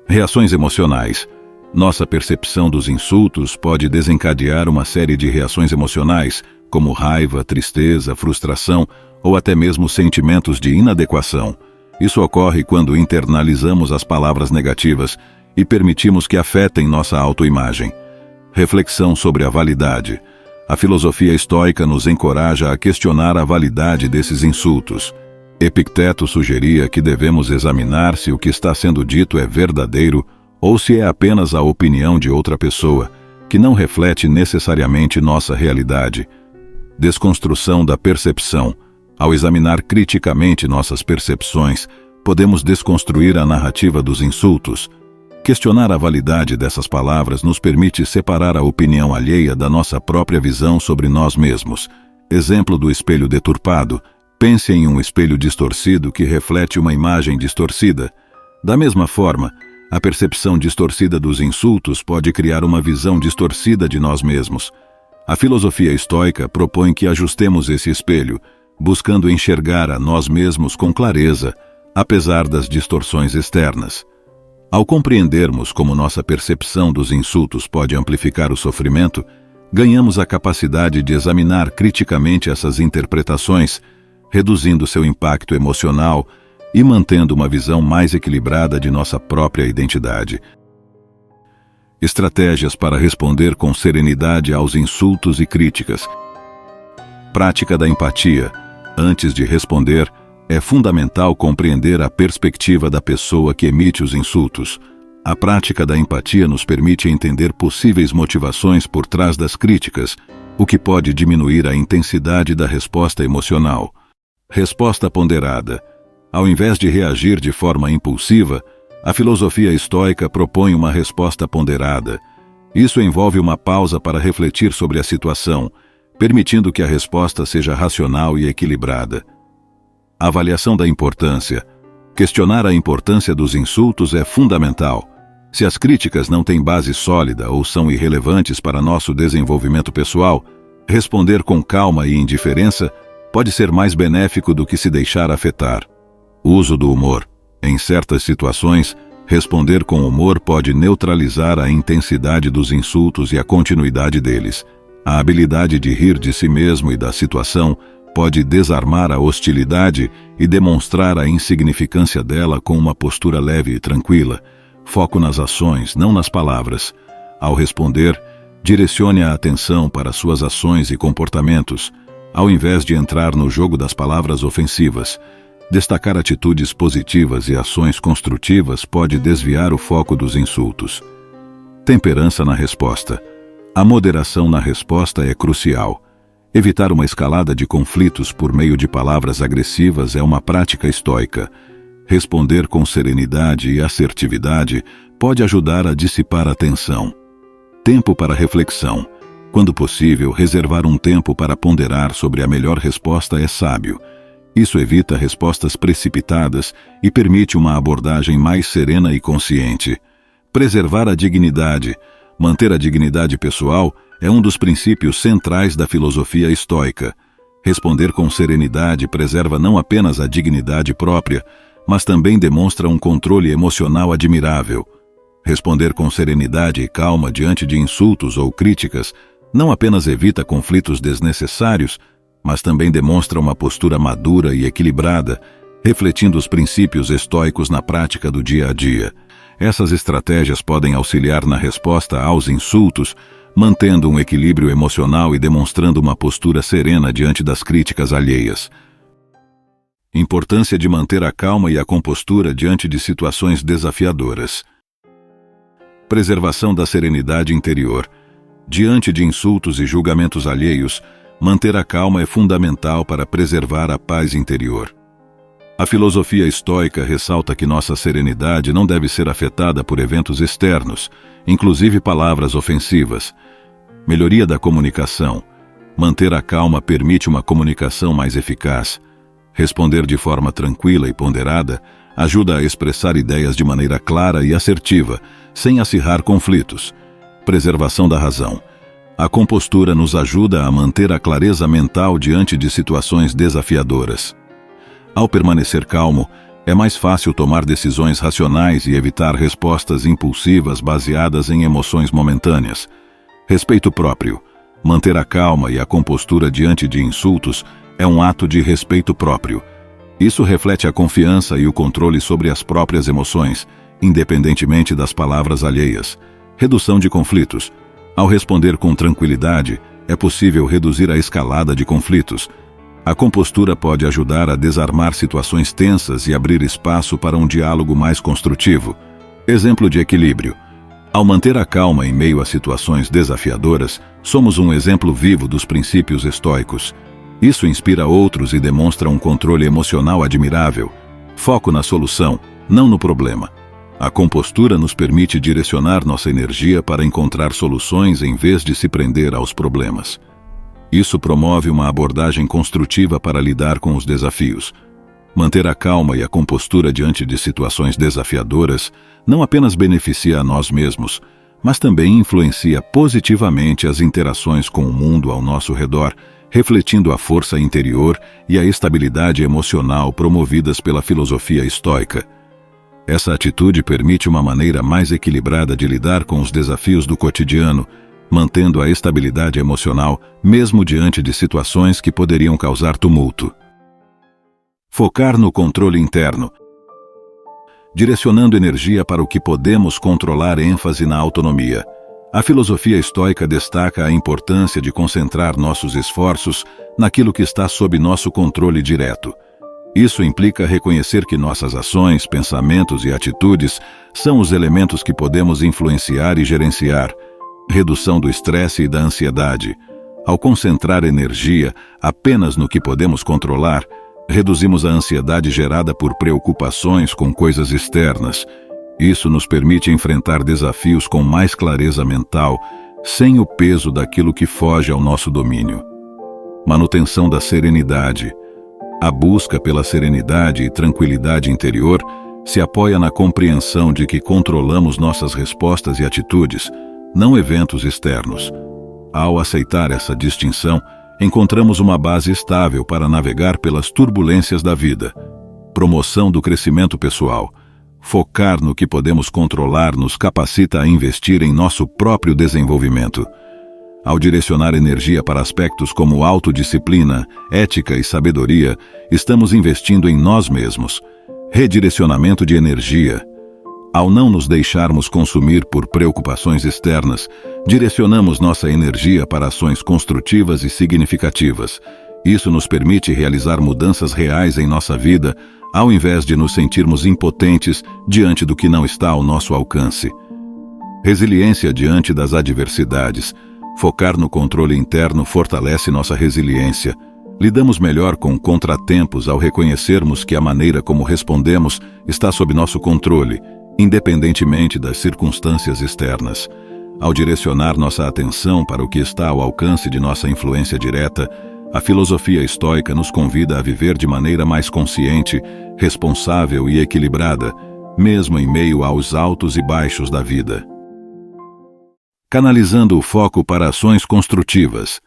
Reações emocionais. Nossa percepção dos insultos pode desencadear uma série de reações emocionais, como raiva, tristeza, frustração ou até mesmo sentimentos de inadequação. Isso ocorre quando internalizamos as palavras negativas e permitimos que afetem nossa autoimagem. Reflexão sobre a validade. A filosofia estoica nos encoraja a questionar a validade desses insultos. Epicteto sugeria que devemos examinar se o que está sendo dito é verdadeiro ou se é apenas a opinião de outra pessoa, que não reflete necessariamente nossa realidade. Desconstrução da percepção. Ao examinar criticamente nossas percepções, podemos desconstruir a narrativa dos insultos. Questionar a validade dessas palavras nos permite separar a opinião alheia da nossa própria visão sobre nós mesmos. Exemplo do espelho deturpado. Pense em um espelho distorcido que reflete uma imagem distorcida. Da mesma forma, a percepção distorcida dos insultos pode criar uma visão distorcida de nós mesmos. A filosofia estoica propõe que ajustemos esse espelho, buscando enxergar a nós mesmos com clareza, apesar das distorções externas. Ao compreendermos como nossa percepção dos insultos pode amplificar o sofrimento, ganhamos a capacidade de examinar criticamente essas interpretações, reduzindo seu impacto emocional e mantendo uma visão mais equilibrada de nossa própria identidade. Estratégias para responder com serenidade aos insultos e críticas. Prática da empatia. Antes de responder, é fundamental compreender a perspectiva da pessoa que emite os insultos. A prática da empatia nos permite entender possíveis motivações por trás das críticas, o que pode diminuir a intensidade da resposta emocional. Resposta ponderada. Ao invés de reagir de forma impulsiva, a filosofia estoica propõe uma resposta ponderada. Isso envolve uma pausa para refletir sobre a situação, permitindo que a resposta seja racional e equilibrada. Avaliação da importância. Questionar a importância dos insultos é fundamental. Se as críticas não têm base sólida ou são irrelevantes para nosso desenvolvimento pessoal, responder com calma e indiferença pode ser mais benéfico do que se deixar afetar. Uso do humor. Em certas situações, responder com humor pode neutralizar a intensidade dos insultos e a continuidade deles. A habilidade de rir de si mesmo e da situação pode desarmar a hostilidade e demonstrar a insignificância dela com uma postura leve e tranquila. Foco nas ações, não nas palavras. Ao responder, direcione a atenção para suas ações e comportamentos. Ao invés de entrar no jogo das palavras ofensivas, destacar atitudes positivas e ações construtivas pode desviar o foco dos insultos. Temperança na resposta. A moderação na resposta é crucial. Evitar uma escalada de conflitos por meio de palavras agressivas é uma prática estoica. Responder com serenidade e assertividade pode ajudar a dissipar a tensão. Tempo para reflexão. Quando possível, reservar um tempo para ponderar sobre a melhor resposta é sábio. Isso evita respostas precipitadas e permite uma abordagem mais serena e consciente. Preservar a dignidade. Manter a dignidade pessoal é um dos princípios centrais da filosofia estoica. Responder com serenidade preserva não apenas a dignidade própria, mas também demonstra um controle emocional admirável. Responder com serenidade e calma diante de insultos ou críticas não apenas evita conflitos desnecessários, mas também demonstra uma postura madura e equilibrada, refletindo os princípios estoicos na prática do dia a dia. Essas estratégias podem auxiliar na resposta aos insultos, mantendo um equilíbrio emocional e demonstrando uma postura serena diante das críticas alheias. Importância de manter a calma e a compostura diante de situações desafiadoras. Preservação da serenidade interior. Diante de insultos e julgamentos alheios, manter a calma é fundamental para preservar a paz interior. A filosofia estoica ressalta que nossa serenidade não deve ser afetada por eventos externos, inclusive palavras ofensivas. Melhoria da comunicação. Manter a calma permite uma comunicação mais eficaz. Responder de forma tranquila e ponderada ajuda a expressar ideias de maneira clara e assertiva, sem acirrar conflitos. Preservação da razão. A compostura nos ajuda a manter a clareza mental diante de situações desafiadoras. Ao permanecer calmo, é mais fácil tomar decisões racionais e evitar respostas impulsivas baseadas em emoções momentâneas. Respeito próprio. Manter a calma e a compostura diante de insultos é um ato de respeito próprio. Isso reflete a confiança e o controle sobre as próprias emoções, independentemente das palavras alheias. Redução de conflitos. Ao responder com tranquilidade, é possível reduzir a escalada de conflitos. A compostura pode ajudar a desarmar situações tensas e abrir espaço para um diálogo mais construtivo. Exemplo de equilíbrio. Ao manter a calma em meio a situações desafiadoras, somos um exemplo vivo dos princípios estoicos. Isso inspira outros e demonstra um controle emocional admirável. Foco na solução, não no problema. A compostura nos permite direcionar nossa energia para encontrar soluções em vez de se prender aos problemas. Isso promove uma abordagem construtiva para lidar com os desafios. Manter a calma e a compostura diante de situações desafiadoras não apenas beneficia a nós mesmos, mas também influencia positivamente as interações com o mundo ao nosso redor, refletindo a força interior e a estabilidade emocional promovidas pela filosofia estoica. Essa atitude permite uma maneira mais equilibrada de lidar com os desafios do cotidiano, mantendo a estabilidade emocional mesmo diante de situações que poderiam causar tumulto. Focar no controle interno. Direcionando energia para o que podemos controlar, ênfase na autonomia. A filosofia estoica destaca a importância de concentrar nossos esforços naquilo que está sob nosso controle direto. Isso implica reconhecer que nossas ações, pensamentos e atitudes são os elementos que podemos influenciar e gerenciar. Redução do estresse e da ansiedade. Ao concentrar energia apenas no que podemos controlar, reduzimos a ansiedade gerada por preocupações com coisas externas. Isso nos permite enfrentar desafios com mais clareza mental, sem o peso daquilo que foge ao nosso domínio. Manutenção da serenidade. A busca pela serenidade e tranquilidade interior se apoia na compreensão de que controlamos nossas respostas e atitudes, não eventos externos. Ao aceitar essa distinção, encontramos uma base estável para navegar pelas turbulências da vida. Promoção do crescimento pessoal. Focar no que podemos controlar nos capacita a investir em nosso próprio desenvolvimento. Ao direcionar energia para aspectos como autodisciplina, ética e sabedoria, estamos investindo em nós mesmos. Redirecionamento de energia. Ao não nos deixarmos consumir por preocupações externas, direcionamos nossa energia para ações construtivas e significativas. Isso nos permite realizar mudanças reais em nossa vida, ao invés de nos sentirmos impotentes diante do que não está ao nosso alcance. Resiliência diante das adversidades. Focar no controle interno fortalece nossa resiliência. Lidamos melhor com contratempos ao reconhecermos que a maneira como respondemos está sob nosso controle, independentemente das circunstâncias externas. Ao direcionar nossa atenção para o que está ao alcance de nossa influência direta, a filosofia estoica nos convida a viver de maneira mais consciente, responsável e equilibrada, mesmo em meio aos altos e baixos da vida. Canalizando o foco para ações construtivas.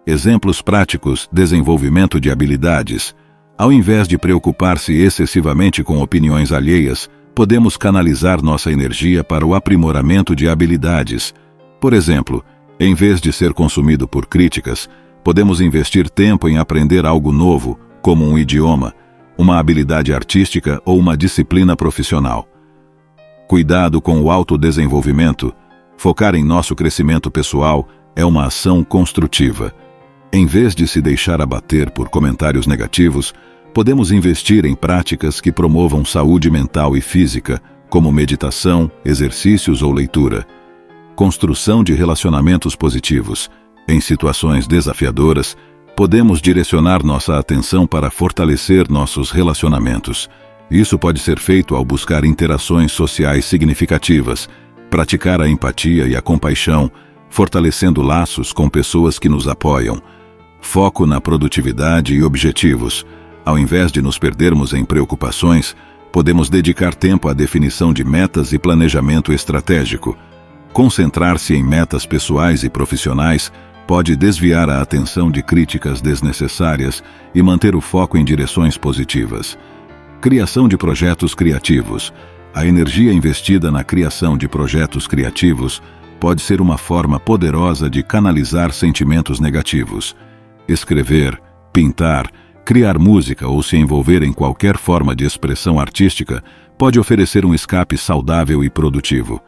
Exemplos práticos: desenvolvimento de habilidades. Ao invés de preocupar-se excessivamente com opiniões alheias, podemos canalizar nossa energia para o aprimoramento de habilidades. Por exemplo, em vez de ser consumido por críticas, podemos investir tempo em aprender algo novo, como um idioma, uma habilidade artística ou uma disciplina profissional. Cuidado com o autodesenvolvimento. Focar em nosso crescimento pessoal é uma ação construtiva. Em vez de se deixar abater por comentários negativos, podemos investir em práticas que promovam saúde mental e física, como meditação, exercícios ou leitura. Construção de relacionamentos positivos. Em situações desafiadoras, podemos direcionar nossa atenção para fortalecer nossos relacionamentos. Isso pode ser feito ao buscar interações sociais significativas, praticar a empatia e a compaixão, fortalecendo laços com pessoas que nos apoiam. Foco na produtividade e objetivos. Ao invés de nos perdermos em preocupações, podemos dedicar tempo à definição de metas e planejamento estratégico. Concentrar-se em metas pessoais e profissionais pode desviar a atenção de críticas desnecessárias e manter o foco em direções positivas. Criação de projetos criativos. A energia investida na criação de projetos criativos pode ser uma forma poderosa de canalizar sentimentos negativos. Escrever, pintar, criar música ou se envolver em qualquer forma de expressão artística pode oferecer um escape saudável e produtivo.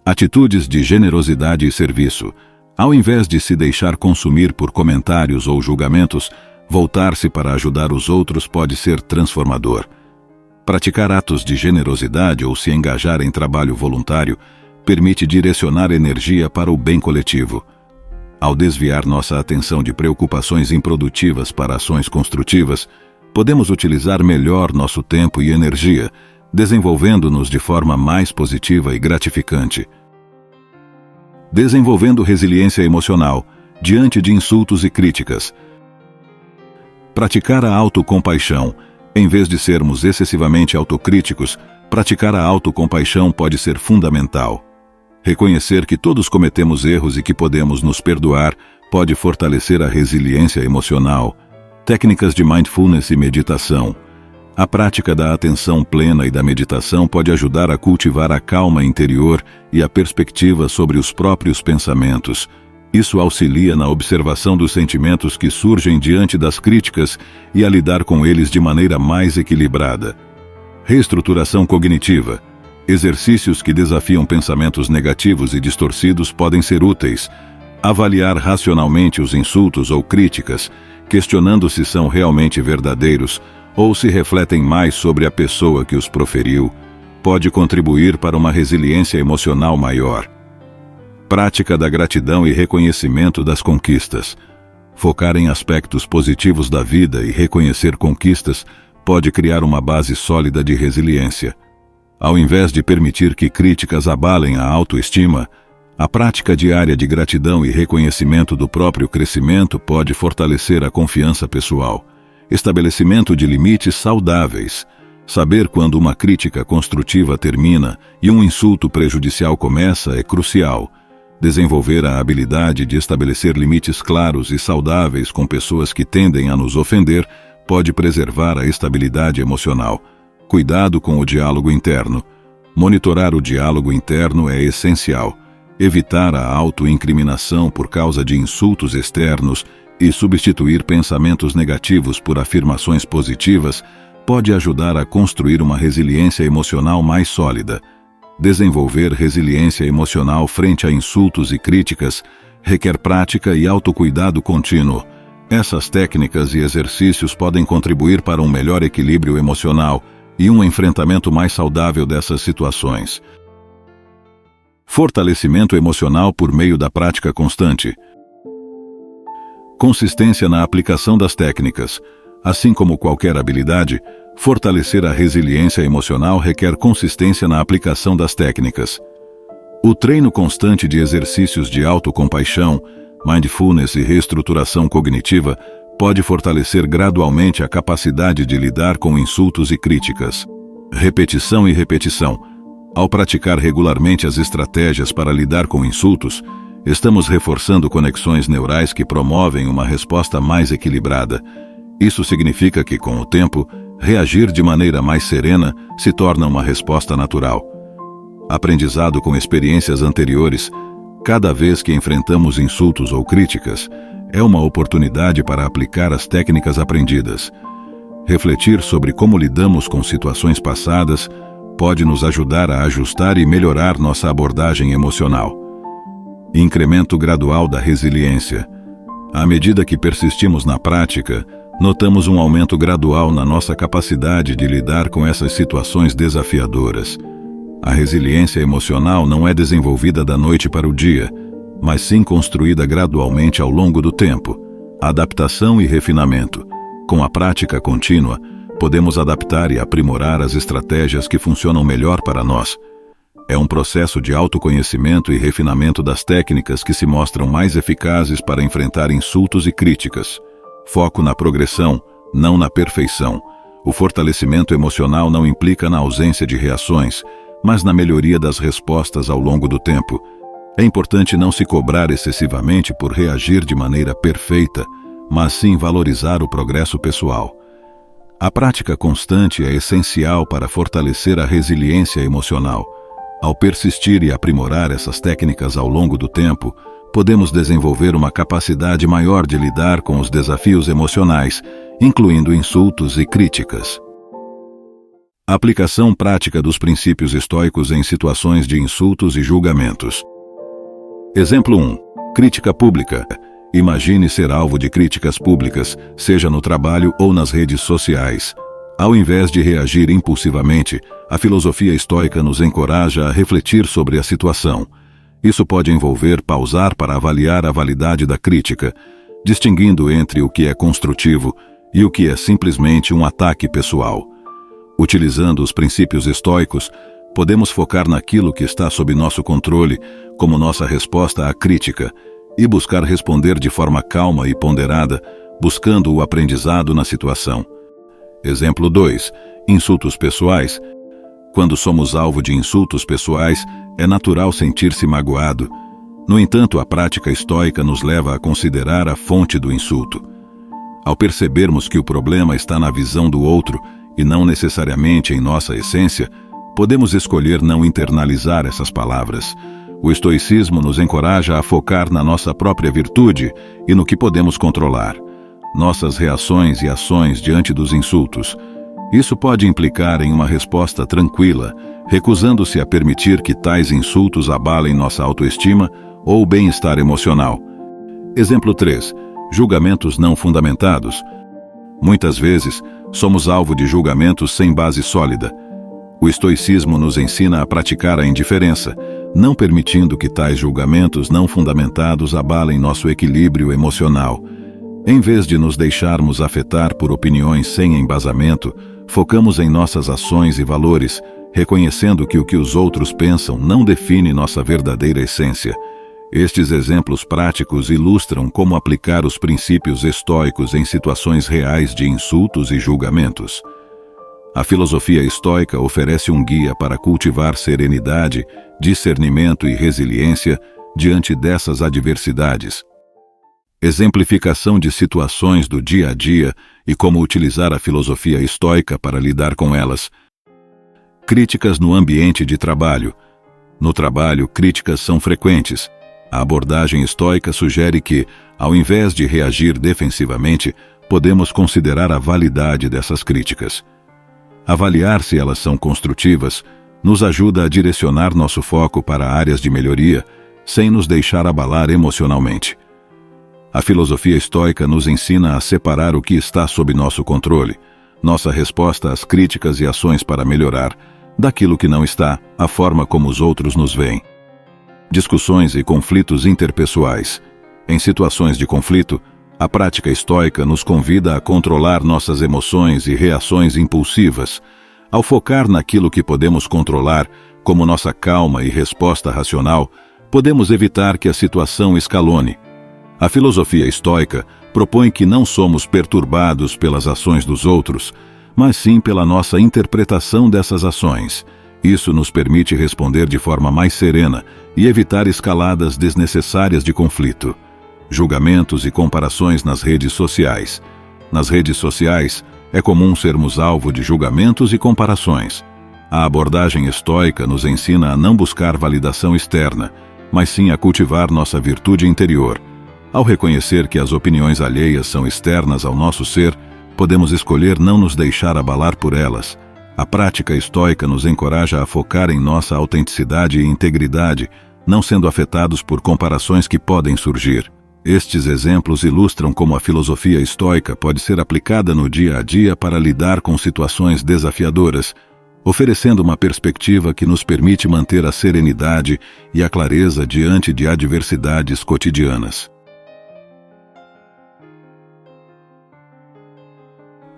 Atitudes de generosidade e serviço. Ao invés de se deixar consumir por comentários ou julgamentos, voltar-se para ajudar os outros pode ser transformador. Praticar atos de generosidade ou se engajar em trabalho voluntário permite direcionar energia para o bem coletivo. Ao desviar nossa atenção de preocupações improdutivas para ações construtivas, podemos utilizar melhor nosso tempo e energia, desenvolvendo-nos de forma mais positiva e gratificante. Desenvolvendo resiliência emocional diante de insultos e críticas. Praticar a autocompaixão. Em vez de sermos excessivamente autocríticos, praticar a autocompaixão pode ser fundamental. Reconhecer que todos cometemos erros e que podemos nos perdoar pode fortalecer a resiliência emocional. Técnicas de mindfulness e meditação. A prática da atenção plena e da meditação pode ajudar a cultivar a calma interior e a perspectiva sobre os próprios pensamentos. Isso auxilia na observação dos sentimentos que surgem diante das críticas e a lidar com eles de maneira mais equilibrada. Reestruturação cognitiva. Exercícios que desafiam pensamentos negativos e distorcidos podem ser úteis. Avaliar racionalmente os insultos ou críticas, questionando se são realmente verdadeiros ou se refletem mais sobre a pessoa que os proferiu, pode contribuir para uma resiliência emocional maior. Prática da gratidão e reconhecimento das conquistas. Focar em aspectos positivos da vida e reconhecer conquistas pode criar uma base sólida de resiliência. Ao invés de permitir que críticas abalem a autoestima, a prática diária de gratidão e reconhecimento do próprio crescimento pode fortalecer a confiança pessoal. Estabelecimento de limites saudáveis. Saber quando uma crítica construtiva termina e um insulto prejudicial começa é crucial. Desenvolver a habilidade de estabelecer limites claros e saudáveis com pessoas que tendem a nos ofender pode preservar a estabilidade emocional. Cuidado com o diálogo interno. Monitorar o diálogo interno é essencial. Evitar a autoincriminação por causa de insultos externos e substituir pensamentos negativos por afirmações positivas pode ajudar a construir uma resiliência emocional mais sólida. Desenvolver resiliência emocional frente a insultos e críticas requer prática e autocuidado contínuo. Essas técnicas e exercícios podem contribuir para um melhor equilíbrio emocional e um enfrentamento mais saudável dessas situações. Fortalecimento emocional por meio da prática constante. Consistência na aplicação das técnicas. Assim como qualquer habilidade, fortalecer a resiliência emocional requer consistência na aplicação das técnicas. O treino constante de exercícios de autocompaixão, mindfulness e reestruturação cognitiva pode fortalecer gradualmente a capacidade de lidar com insultos e críticas. Repetição e repetição. Ao praticar regularmente as estratégias para lidar com insultos, estamos reforçando conexões neurais que promovem uma resposta mais equilibrada. Isso significa que, com o tempo, reagir de maneira mais serena se torna uma resposta natural. Aprendizado com experiências anteriores. Cada vez que enfrentamos insultos ou críticas, é uma oportunidade para aplicar as técnicas aprendidas. Refletir sobre como lidamos com situações passadas pode nos ajudar a ajustar e melhorar nossa abordagem emocional. Incremento gradual da resiliência. À medida que persistimos na prática, notamos um aumento gradual na nossa capacidade de lidar com essas situações desafiadoras. A resiliência emocional não é desenvolvida da noite para o dia, mas sim construída gradualmente ao longo do tempo. Adaptação e refinamento. Com a prática contínua, podemos adaptar e aprimorar as estratégias que funcionam melhor para nós. É um processo de autoconhecimento e refinamento das técnicas que se mostram mais eficazes para enfrentar insultos e críticas. Foco na progressão, não na perfeição. O fortalecimento emocional não implica na ausência de reações, mas na melhoria das respostas ao longo do tempo. É importante não se cobrar excessivamente por reagir de maneira perfeita, mas sim valorizar o progresso pessoal. A prática constante é essencial para fortalecer a resiliência emocional. Ao persistir e aprimorar essas técnicas ao longo do tempo, podemos desenvolver uma capacidade maior de lidar com os desafios emocionais, incluindo insultos e críticas. Aplicação prática dos princípios estoicos em situações de insultos e julgamentos. Exemplo 1. Crítica pública. Imagine ser alvo de críticas públicas, seja no trabalho ou nas redes sociais. Ao invés de reagir impulsivamente, a filosofia estoica nos encoraja a refletir sobre a situação. Isso pode envolver pausar para avaliar a validade da crítica, distinguindo entre o que é construtivo e o que é simplesmente um ataque pessoal. Utilizando os princípios estoicos, podemos focar naquilo que está sob nosso controle, como nossa resposta à crítica, e buscar responder de forma calma e ponderada, buscando o aprendizado na situação. Exemplo 2. Insultos pessoais. Quando somos alvo de insultos pessoais, é natural sentir-se magoado. No entanto, a prática estoica nos leva a considerar a fonte do insulto. Ao percebermos que o problema está na visão do outro e não necessariamente em nossa essência, podemos escolher não internalizar essas palavras. O estoicismo nos encoraja a focar na nossa própria virtude e no que podemos controlar. Nossas reações e ações diante dos insultos. Isso pode implicar em uma resposta tranquila, recusando-se a permitir que tais insultos abalem nossa autoestima ou bem-estar emocional. Exemplo 3. Julgamentos não fundamentados. Muitas vezes, somos alvo de julgamentos sem base sólida. O estoicismo nos ensina a praticar a indiferença, não permitindo que tais julgamentos não fundamentados abalem nosso equilíbrio emocional. Em vez de nos deixarmos afetar por opiniões sem embasamento, focamos em nossas ações e valores, reconhecendo que o que os outros pensam não define nossa verdadeira essência. Estes exemplos práticos ilustram como aplicar os princípios estoicos em situações reais de insultos e julgamentos. A filosofia estoica oferece um guia para cultivar serenidade, discernimento e resiliência diante dessas adversidades. Exemplificação de situações do dia a dia e como utilizar a filosofia estoica para lidar com elas. Críticas no ambiente de trabalho. No trabalho, críticas são frequentes. A abordagem estoica sugere que, ao invés de reagir defensivamente, podemos considerar a validade dessas críticas. Avaliar se elas são construtivas nos ajuda a direcionar nosso foco para áreas de melhoria, sem nos deixar abalar emocionalmente. A filosofia estoica nos ensina a separar o que está sob nosso controle, nossa resposta às críticas e ações para melhorar, daquilo que não está, a forma como os outros nos veem. Discussões e conflitos interpessoais. Em situações de conflito, a prática estoica nos convida a controlar nossas emoções e reações impulsivas. Ao focar naquilo que podemos controlar, como nossa calma e resposta racional, podemos evitar que a situação escalone. A filosofia estoica propõe que não somos perturbados pelas ações dos outros, mas sim pela nossa interpretação dessas ações. Isso nos permite responder de forma mais serena e evitar escaladas desnecessárias de conflito. Julgamentos e comparações nas redes sociais. Nas redes sociais, é comum sermos alvo de julgamentos e comparações. A abordagem estoica nos ensina a não buscar validação externa, mas sim a cultivar nossa virtude interior. Ao reconhecer que as opiniões alheias são externas ao nosso ser, podemos escolher não nos deixar abalar por elas. A prática estoica nos encoraja a focar em nossa autenticidade e integridade, não sendo afetados por comparações que podem surgir. Estes exemplos ilustram como a filosofia estoica pode ser aplicada no dia a dia para lidar com situações desafiadoras, oferecendo uma perspectiva que nos permite manter a serenidade e a clareza diante de adversidades cotidianas.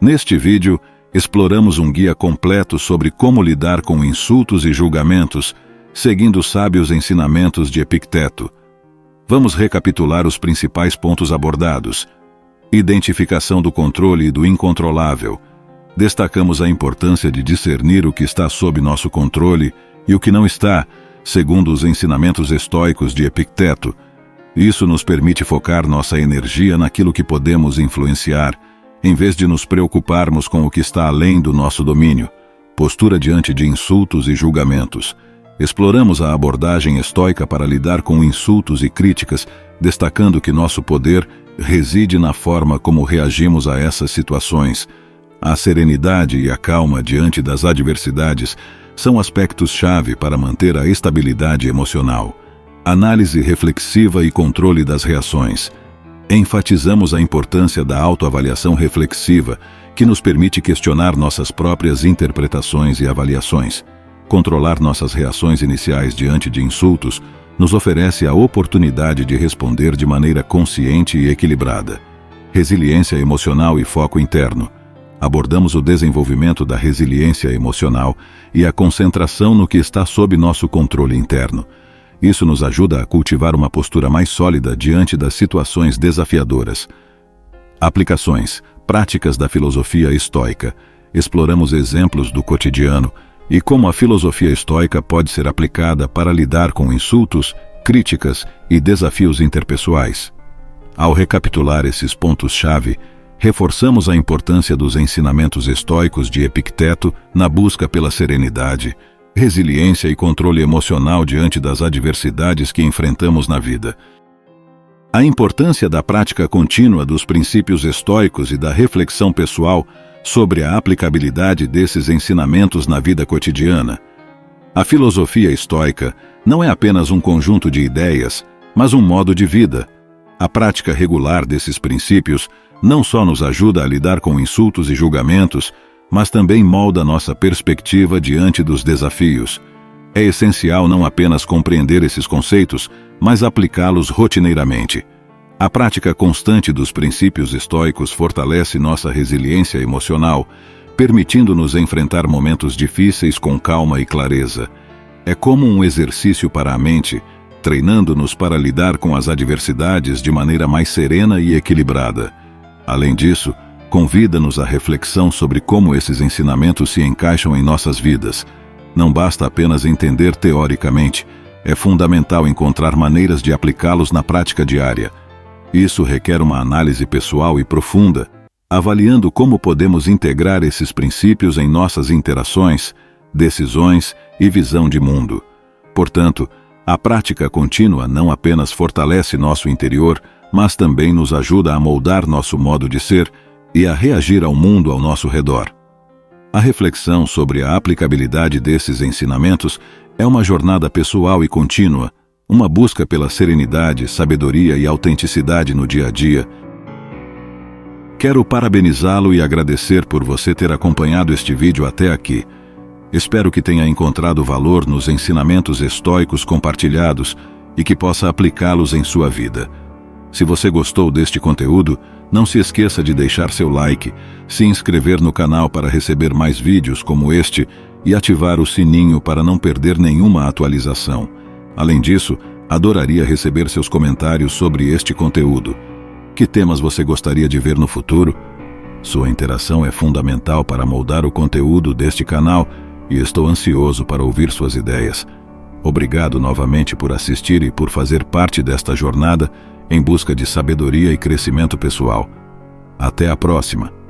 Neste vídeo, exploramos um guia completo sobre como lidar com insultos e julgamentos, seguindo os sábios ensinamentos de Epicteto. Vamos recapitular os principais pontos abordados. Identificação do controle e do incontrolável. Destacamos a importância de discernir o que está sob nosso controle e o que não está, segundo os ensinamentos estoicos de Epicteto. Isso nos permite focar nossa energia naquilo que podemos influenciar, em vez de nos preocuparmos com o que está além do nosso domínio. Postura diante de insultos e julgamentos. Exploramos a abordagem estoica para lidar com insultos e críticas, destacando que nosso poder reside na forma como reagimos a essas situações. A serenidade e a calma diante das adversidades são aspectos-chave para manter a estabilidade emocional. Análise reflexiva e controle das reações. Enfatizamos a importância da autoavaliação reflexiva, que nos permite questionar nossas próprias interpretações e avaliações. Controlar nossas reações iniciais diante de insultos nos oferece a oportunidade de responder de maneira consciente e equilibrada. Resiliência emocional e foco interno. Abordamos o desenvolvimento da resiliência emocional e a concentração no que está sob nosso controle interno. Isso nos ajuda a cultivar uma postura mais sólida diante das situações desafiadoras. Aplicações, práticas da filosofia estoica. Exploramos exemplos do cotidiano e como a filosofia estoica pode ser aplicada para lidar com insultos, críticas e desafios interpessoais. Ao recapitular esses pontos-chave, reforçamos a importância dos ensinamentos estoicos de Epicteto na busca pela serenidade, resiliência e controle emocional diante das adversidades que enfrentamos na vida. A importância da prática contínua dos princípios estoicos e da reflexão pessoal sobre a aplicabilidade desses ensinamentos na vida cotidiana. A filosofia estoica não é apenas um conjunto de ideias, mas um modo de vida. A prática regular desses princípios não só nos ajuda a lidar com insultos e julgamentos, mas também molda nossa perspectiva diante dos desafios. É essencial não apenas compreender esses conceitos, mas aplicá-los rotineiramente. A prática constante dos princípios estoicos fortalece nossa resiliência emocional, permitindo-nos enfrentar momentos difíceis com calma e clareza. É como um exercício para a mente, treinando-nos para lidar com as adversidades de maneira mais serena e equilibrada. Além disso, convida-nos à reflexão sobre como esses ensinamentos se encaixam em nossas vidas. Não basta apenas entender teoricamente, é fundamental encontrar maneiras de aplicá-los na prática diária. Isso requer uma análise pessoal e profunda, avaliando como podemos integrar esses princípios em nossas interações, decisões e visão de mundo. Portanto, a prática contínua não apenas fortalece nosso interior, mas também nos ajuda a moldar nosso modo de ser e a reagir ao mundo ao nosso redor. A reflexão sobre a aplicabilidade desses ensinamentos é uma jornada pessoal e contínua, uma busca pela serenidade, sabedoria e autenticidade no dia a dia. Quero parabenizá-lo e agradecer por você ter acompanhado este vídeo até aqui. Espero que tenha encontrado valor nos ensinamentos estoicos compartilhados e que possa aplicá-los em sua vida. Se você gostou deste conteúdo, não se esqueça de deixar seu like, se inscrever no canal para receber mais vídeos como este e ativar o sininho para não perder nenhuma atualização. Além disso, adoraria receber seus comentários sobre este conteúdo. Que temas você gostaria de ver no futuro? Sua interação é fundamental para moldar o conteúdo deste canal e estou ansioso para ouvir suas ideias. Obrigado novamente por assistir e por fazer parte desta jornada em busca de sabedoria e crescimento pessoal. Até a próxima!